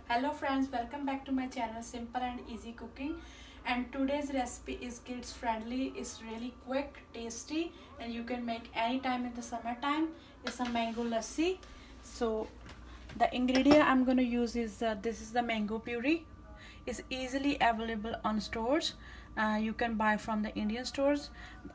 Hello friends, welcome back to my channel Simple and Easy Cooking. And today's recipe is kids friendly. It's really quick, tasty, and you can make anytime in the summertime. It's a mango lassi. So the ingredient I'm going to use is this is the mango puree. It's easily available on stores. You can buy from the Indian stores.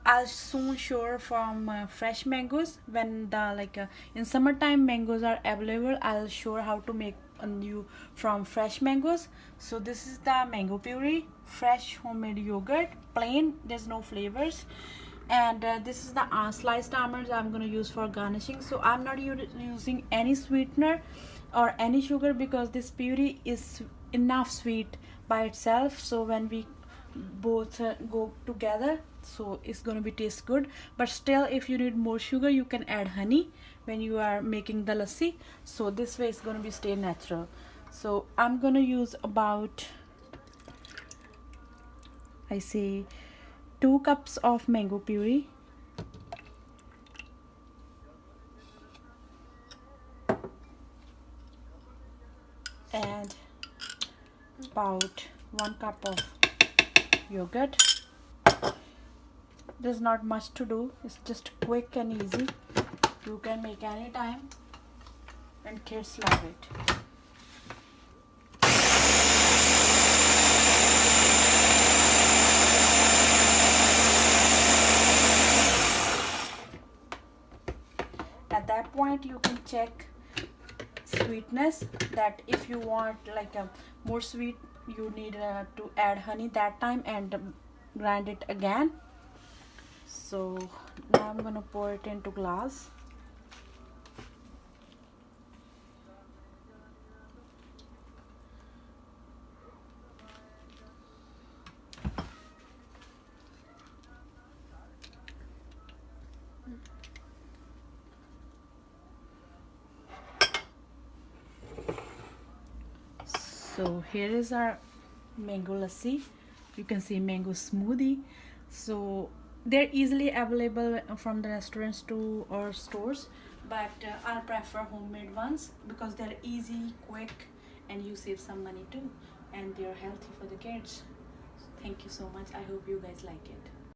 I'll soon show from fresh mangoes. When the in summertime mangoes are available, I'll show how to make a new from fresh mangoes. So this is the mango puree, fresh homemade yogurt, plain, there's no flavors. And this is the sliced almonds I'm going to use for garnishing. So I'm not using any sweetener or any sugar because this puree is enough sweet by itself. So when we both go together, so it's going to be taste good. But still, if you need more sugar, you can add honey when you are making the lassi. So this way it's going to be stay natural. So I'm going to use about, I say, 2 cups of mango puree, and about 1 cup of yogurt. There's not much to do, it's just quick and easy. You can make anytime and kids love it. At that point you can check sweetness, that if you want like a more sweet, you need to add honey that time and grind it again. So now I'm gonna pour it into glass. So here is our mango lassi. You can see mango smoothie. So they're easily available from the restaurants too or stores, but I'll prefer homemade ones because they're easy, quick, and you save some money too, and they're healthy for the kids. Thank you so much. I hope you guys like it.